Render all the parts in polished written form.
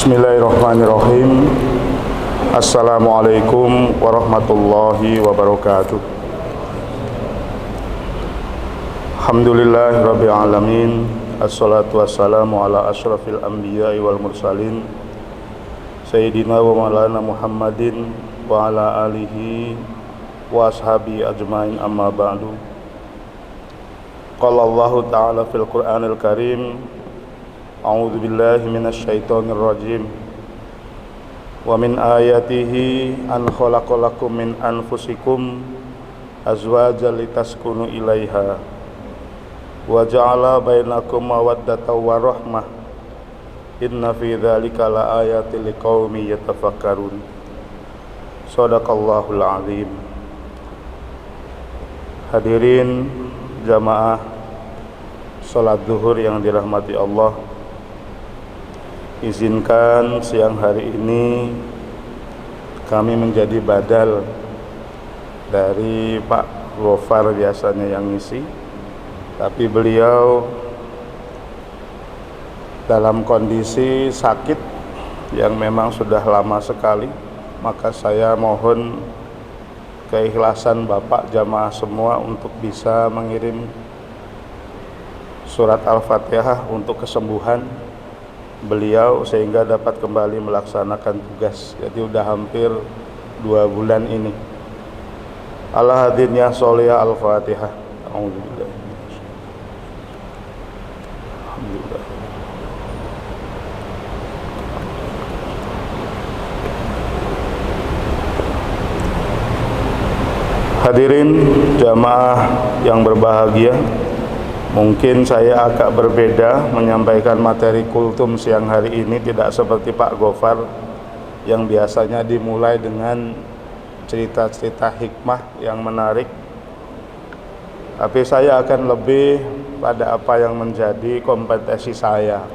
Bismillahirrahmanirrahim. Assalamualaikum warahmatullahi wabarakatuh. Alhamdulillahirabbil alamin. Assalatu wassalamu ala asyrafil anbiya'i wal mursalin Sayyidina wa maulana Muhammadin wa ala alihi wa ashabi ajmain, amma ba'du. Qala Allahu ta'ala fil Qur'anil Karim, a'udzu billahi minasy syaithanir rajim. Wa min ayatihi an khalaqalakum min anfusikum azwajan litaskunu ilaiha wa ja'ala bainakum mawaddatan wa rahmah. Inna fi dzalika laayatil liqaumin yatafakkarun. Shadaqallahul azim. Hadirin jamaah salat zuhur yang dirahmati Allah, izinkan siang hari ini kami menjadi badal dari Pak Gofar biasanya yang ngisi, tapi beliau dalam kondisi sakit yang memang sudah lama sekali. Maka saya mohon keikhlasan Bapak jamaah semua untuk bisa mengirim surat Al-Fatihah untuk kesembuhan beliau sehingga dapat kembali melaksanakan tugas. Jadi udah hampir 2 bulan ini. Allah hadirin ya sholiyah Al-Fatihah. Alhamdulillah. Hadirin jamaah yang berbahagia, mungkin saya agak berbeda menyampaikan materi kultum siang hari ini, tidak seperti Pak Gofar yang biasanya dimulai dengan cerita-cerita hikmah yang menarik. Tapi saya akan lebih pada apa yang menjadi kompetensi saya,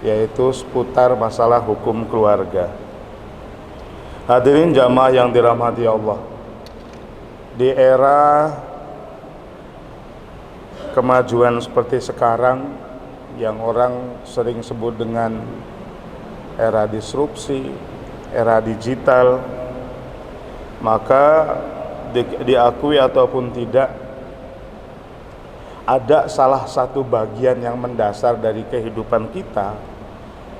yaitu seputar masalah hukum keluarga. Hadirin jamaah yang dirahmati Allah, di era kemajuan seperti sekarang yang orang sering sebut dengan era disrupsi, era digital, maka diakui ataupun tidak, ada salah satu bagian yang mendasar dari kehidupan kita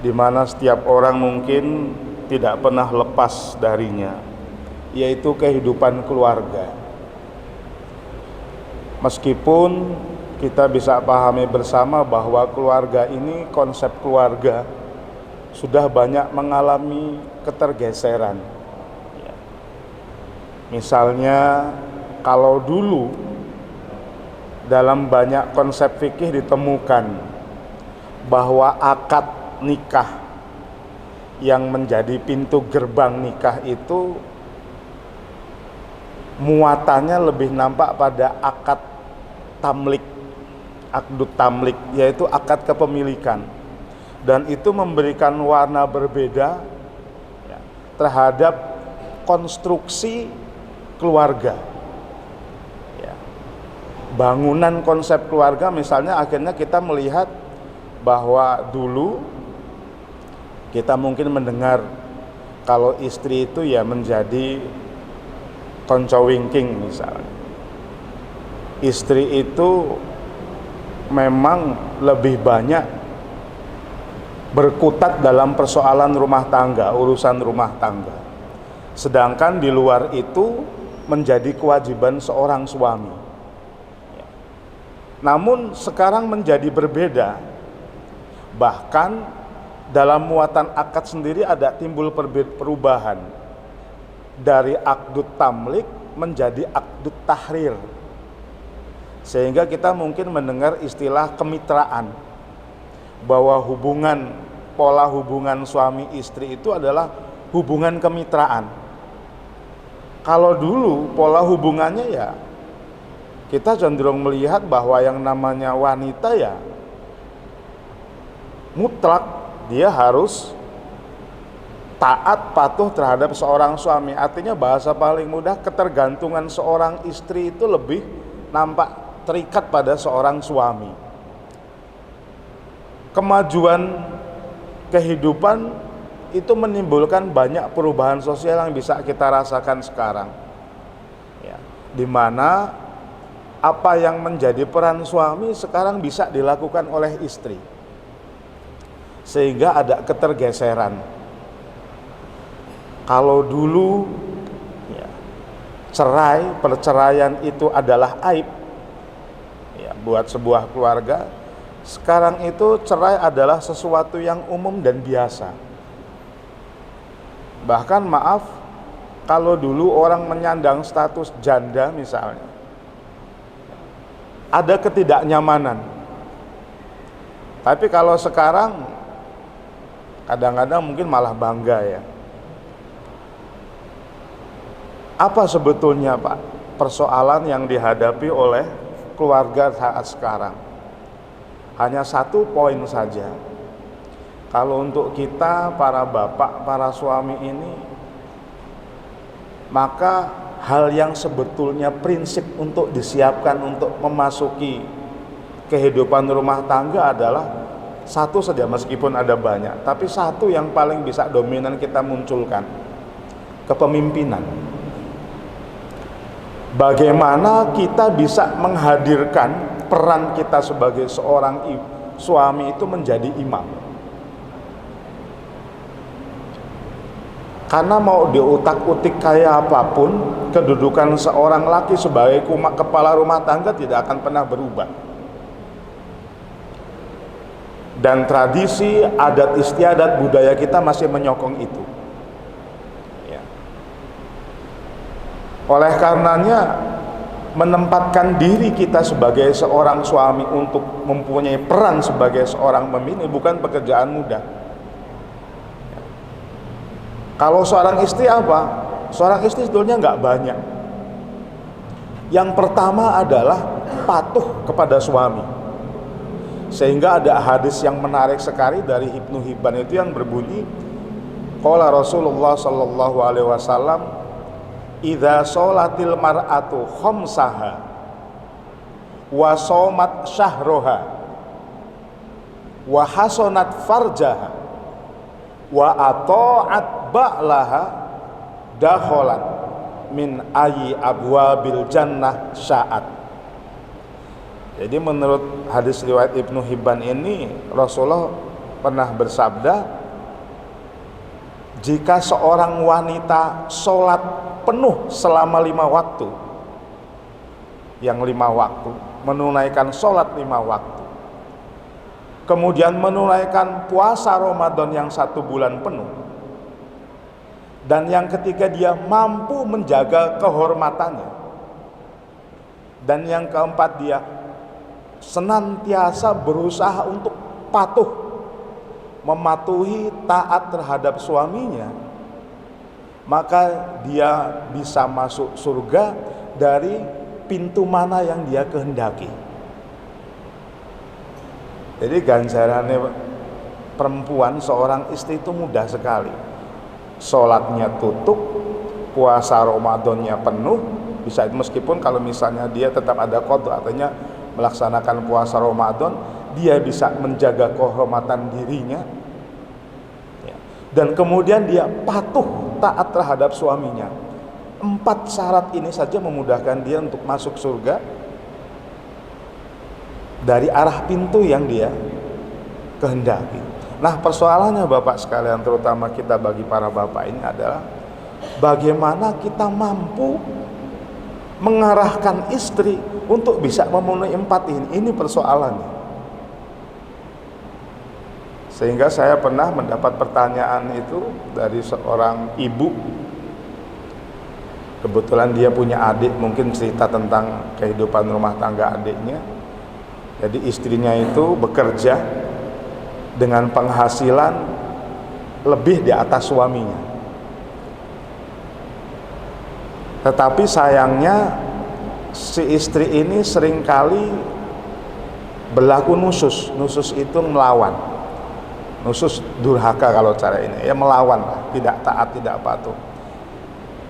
di mana setiap orang mungkin tidak pernah lepas darinya, yaitu kehidupan keluarga. Meskipun kita bisa pahami bersama bahwa keluarga ini, konsep keluarga sudah banyak mengalami ketergeseran. Misalnya kalau dulu dalam banyak konsep fikih ditemukan bahwa akad nikah yang menjadi pintu gerbang nikah itu muatannya lebih nampak pada akad tamlik, akdut tamlik, yaitu akad kepemilikan, dan itu memberikan warna berbeda terhadap konstruksi keluarga. Bangunan konsep keluarga misalnya, akhirnya kita melihat bahwa dulu kita mungkin mendengar kalau istri itu ya menjadi konco wingking misalnya. Istri itu memang lebih banyak berkutat dalam persoalan rumah tangga, urusan rumah tangga. Sedangkan di luar itu menjadi kewajiban seorang suami. Namun sekarang menjadi berbeda. Bahkan dalam muatan akad sendiri ada timbul perubahan. Dari akdut tamlik menjadi akdut tahrir. Sehingga kita mungkin mendengar istilah kemitraan, bahwa pola hubungan suami istri itu adalah hubungan kemitraan. Kalau dulu pola hubungannya ya kita cenderung melihat bahwa yang namanya wanita ya mutlak dia harus taat patuh terhadap seorang suami. Artinya bahasa paling mudah, ketergantungan seorang istri itu lebih nampak terikat pada seorang suami. Kemajuan kehidupan itu menimbulkan banyak perubahan sosial yang bisa kita rasakan sekarang, ya, di mana apa yang menjadi peran suami sekarang bisa dilakukan oleh istri, sehingga ada ketergeseran. Kalau dulu ya, perceraian itu adalah aib ya, buat sebuah keluarga, sekarang itu cerai adalah sesuatu yang umum dan biasa. Bahkan maaf, kalau dulu orang menyandang status janda misalnya, ada ketidaknyamanan. Tapi kalau sekarang kadang-kadang mungkin malah bangga ya. Apa sebetulnya Pak persoalan yang dihadapi oleh keluarga saat sekarang? Hanya satu poin saja. Kalau untuk kita para bapak, para suami ini, maka hal yang sebetulnya prinsip untuk disiapkan untuk memasuki kehidupan rumah tangga adalah satu saja, meskipun ada banyak, tapi satu yang paling bisa dominan kita munculkan, kepemimpinan. Bagaimana kita bisa menghadirkan peran kita sebagai seorang suami itu menjadi imam. Karena mau diutak-utik kayak apapun, kedudukan seorang laki sebagai kepala rumah tangga tidak akan pernah berubah. Dan tradisi, adat istiadat, budaya kita masih menyokong itu. Ya. Oleh karenanya, menempatkan diri kita sebagai seorang suami untuk mempunyai peran sebagai seorang pemimpin bukan pekerjaan mudah. Kalau seorang istri apa? Seorang istri sebetulnya nggak banyak. Yang pertama adalah patuh kepada suami. Sehingga ada hadis yang menarik sekali dari Ibnu Hibban itu yang berbunyi, qala Rasulullah sallallahu alaihi wasallam, idza sholatil mar'atu khamsaha wa shamat syahroha wa hasanat farjaha wa ata'at ba'laha dakhalat min ayyi abwabil jannah sya'at. Jadi menurut hadis riwayat Ibnu Hibban ini, Rasulullah pernah bersabda, jika seorang wanita sholat penuh selama 5 waktu, yang 5 waktu, menunaikan sholat 5 waktu, kemudian menunaikan puasa Ramadan yang 1 bulan penuh, dan yang ketiga dia mampu menjaga kehormatannya, dan yang keempat dia senantiasa berusaha untuk patuh, mematuhi, taat terhadap suaminya, maka dia bisa masuk surga dari pintu mana yang dia kehendaki. Jadi ganjarannya perempuan seorang istri itu mudah sekali. Sholatnya tutup, puasa Ramadannya penuh, bisa meskipun kalau misalnya dia tetap ada qadha, artinya melaksanakan puasa Ramadan, dia bisa menjaga kehormatan dirinya, ya. Dan kemudian dia patuh taat terhadap suaminya. 4 syarat ini saja memudahkan dia untuk masuk surga dari arah pintu yang dia kehendaki. Nah, persoalannya Bapak sekalian, terutama kita bagi para bapak ini adalah bagaimana kita mampu mengarahkan istri untuk bisa memenuhi 4 ini. Ini persoalannya. Sehingga saya pernah mendapat pertanyaan itu dari seorang ibu. Kebetulan dia punya adik, mungkin cerita tentang kehidupan rumah tangga adiknya. Jadi istrinya itu bekerja dengan penghasilan lebih di atas suaminya. Tetapi sayangnya si istri ini seringkali berlaku nusus. Nusus itu melawan. Nusus durhaka kalau cara ini, ya melawan, tidak taat, tidak patuh.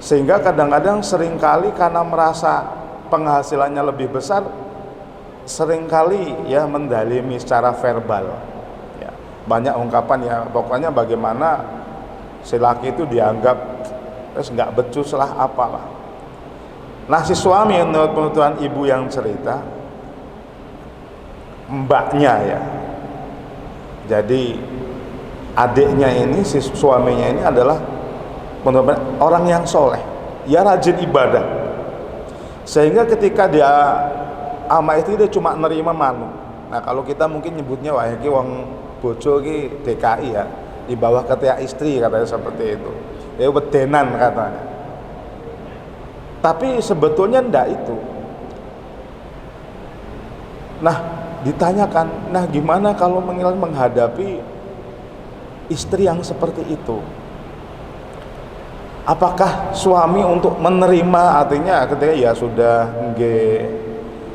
Sehingga kadang-kadang seringkali karena merasa penghasilannya lebih besar, seringkali ya mendalimi secara verbal. Ya, banyak ungkapan ya, pokoknya bagaimana Si laki itu dianggap terus nggak becus lah apalah. Nah si suami menurut penuturan ibu yang cerita, mbaknya ya, jadi adiknya ini, si suaminya ini adalah benar-benar orang yang soleh, ya rajin ibadah, sehingga ketika dia ama itu dia cuma nerima manu. Nah kalau kita mungkin nyebutnya wah iki wong bojo iki DKI ya, di bawah ketiak istri katanya seperti itu, ya wedenan katanya. Tapi sebetulnya ndak itu. Nah ditanyakan, nah gimana kalau menghadapi istri yang seperti itu? Apakah suami untuk menerima, artinya ketika ya sudah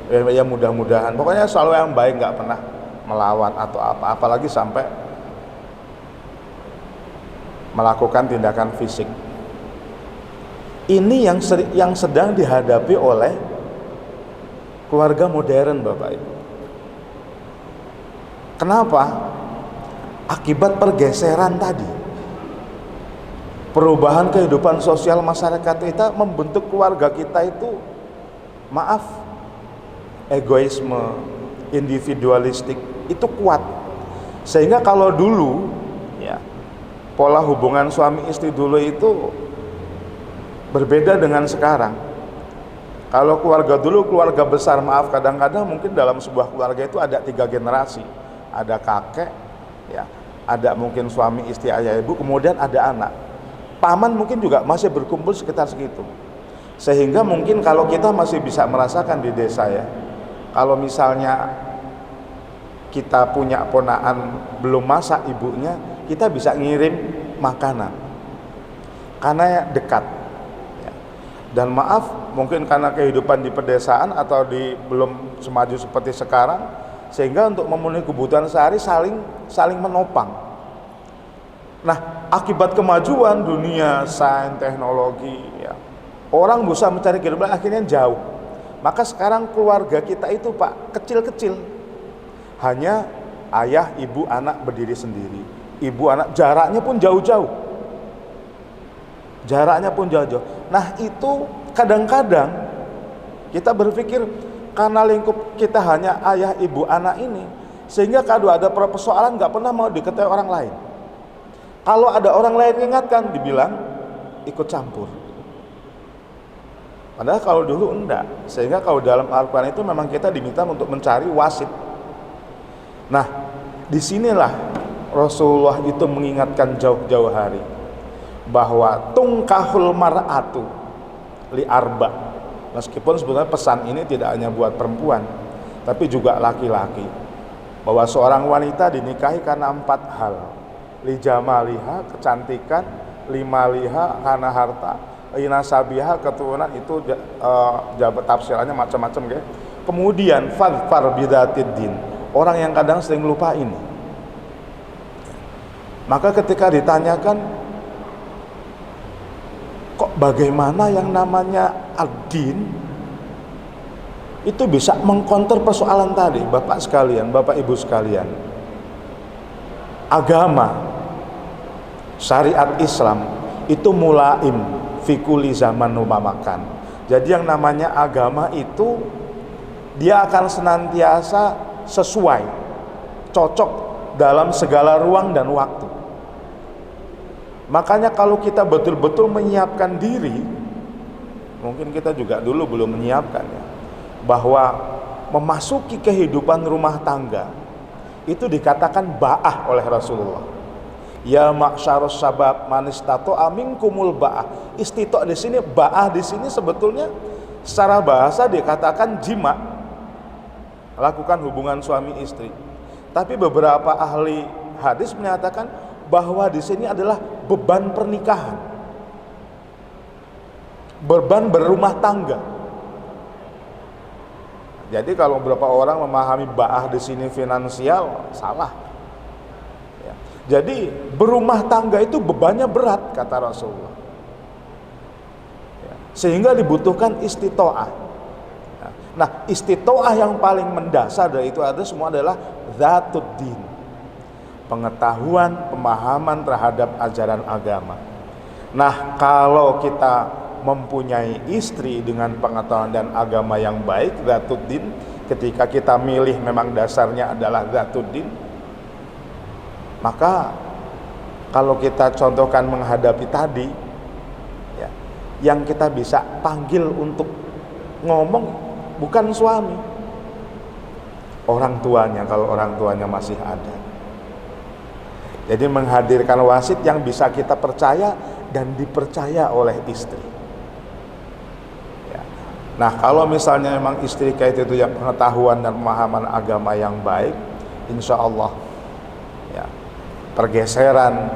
ya mudah-mudahan, pokoknya selalu yang baik, nggak pernah melawan atau apa, apalagi sampai melakukan tindakan fisik. Ini yang sedang dihadapi oleh keluarga modern, Bapak Ibu. Kenapa? Akibat pergeseran tadi, perubahan kehidupan sosial masyarakat kita membentuk keluarga kita itu, maaf, egoisme, individualistik itu kuat. Sehingga kalau dulu ya, pola hubungan suami istri dulu itu berbeda dengan sekarang. Kalau keluarga dulu, keluarga besar, maaf, kadang-kadang mungkin dalam sebuah keluarga itu ada 3 generasi. Ada kakek ya, ada mungkin suami istri ayah ibu, kemudian ada anak. Paman mungkin juga masih berkumpul sekitar segitu. Sehingga mungkin kalau kita masih bisa merasakan di desa ya, kalau misalnya kita punya ponaan belum masak ibunya, kita bisa ngirim makanan karena dekat ya. Dan maaf, mungkin karena kehidupan di pedesaan atau belum semaju seperti sekarang, sehingga untuk memenuhi kebutuhan sehari saling menopang. Nah, akibat kemajuan dunia, sains, teknologi ya, orang berusaha mencari kehidupan akhirnya jauh. Maka sekarang keluarga kita itu Pak, kecil-kecil, hanya ayah, ibu, anak berdiri sendiri. Ibu, anak, jaraknya pun jauh-jauh. Nah itu kadang-kadang kita berpikir karena lingkup kita hanya ayah, ibu, anak ini, sehingga kalau ada persoalan nggak pernah mau diketahui orang lain. Kalau ada orang lain ingatkan, dibilang ikut campur. Padahal kalau dulu enggak. Sehingga kalau dalam Al-Quran itu memang kita diminta untuk mencari wasit. Nah, disinilah Rasulullah itu mengingatkan jauh-jauh hari bahwa tungkahul mar'atu li arba. Meskipun sebetulnya pesan ini tidak hanya buat perempuan, tapi juga laki-laki, bahwa seorang wanita dinikahi karena 4 hal. Li jamaliha, kecantikan, limaliha, karena harta, inasabiha, keturunan, itu jabat tafsirannya macam-macam ya. Kemudian fadfar bidatid din, orang yang kadang sering lupa ini. Maka ketika ditanyakan, kok bagaimana yang namanya ad-din itu bisa mengkonter persoalan tadi, Bapak sekalian, Bapak Ibu sekalian. Agama, syariat Islam itu mulaim fikuli zaman numamakan. Jadi yang namanya agama itu dia akan senantiasa sesuai, cocok dalam segala ruang dan waktu. Makanya kalau kita betul-betul menyiapkan diri, mungkin kita juga dulu belum menyiapkan ya, bahwa memasuki kehidupan rumah tangga itu dikatakan ba'ah oleh Rasulullah. Ya ma'syarus sabab man istata'a minkumul ba'ah. Istito' di sini, ba'ah di sini sebetulnya secara bahasa dikatakan jima, lakukan hubungan suami istri. Tapi beberapa ahli hadis menyatakan bahwa di sini adalah beban pernikahan, beban berumah tangga. Jadi kalau beberapa orang memahami ba'ah di sini finansial, salah. Ya. Jadi berumah tangga itu bebannya berat, kata Rasulullah. Ya. Sehingga dibutuhkan istitoah. Nah, istitoah yang paling mendasar dari itu semua adalah zatuddin. pengetahuan, pemahaman terhadap ajaran agama. Nah, kalau kita mempunyai istri dengan pengetahuan dan agama yang baik, Zatuddin, ketika kita milih memang dasarnya adalah Zatuddin, maka kalau kita contohkan menghadapi tadi, ya, yang kita bisa panggil untuk ngomong bukan suami, orang tuanya kalau orang tuanya masih ada. Jadi menghadirkan wasit yang bisa kita percaya dan dipercaya oleh istri. Ya. Nah, kalau misalnya memang istri kita itu yang pengetahuan dan pemahaman agama yang baik, insya Allah ya, pergeseran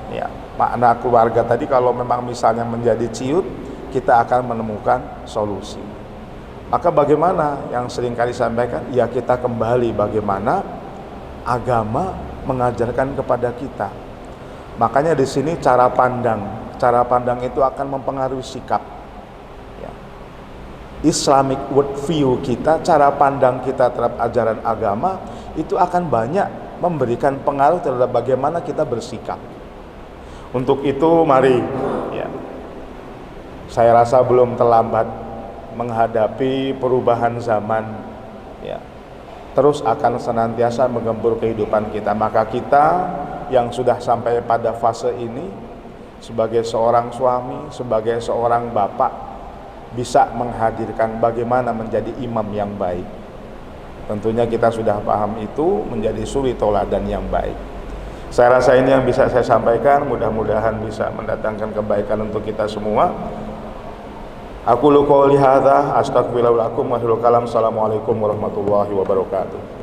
ya, makna keluarga tadi kalau memang misalnya menjadi ciut, kita akan menemukan solusi. Maka bagaimana yang sering kali sampaikan, ya kita kembali bagaimana agama mengajarkan kepada kita. Makanya di sini cara pandang itu akan mempengaruhi sikap. Ya. Islamic worldview kita, cara pandang kita terhadap ajaran agama itu akan banyak memberikan pengaruh terhadap bagaimana kita bersikap. Untuk itu mari, ya, saya rasa belum terlambat menghadapi perubahan zaman, ya, terus akan senantiasa menggempur kehidupan kita. Maka kita yang sudah sampai pada fase ini, sebagai seorang suami, sebagai seorang bapak, bisa menghadirkan bagaimana menjadi imam yang baik. Tentunya kita sudah paham itu, menjadi suri tauladan yang baik. Saya rasa ini yang bisa saya sampaikan, mudah-mudahan bisa mendatangkan kebaikan untuk kita semua. Aku qouli hadza, astaghfirullahaladzim wa kalam. Assalamualaikum warahmatullahi wabarakatuh.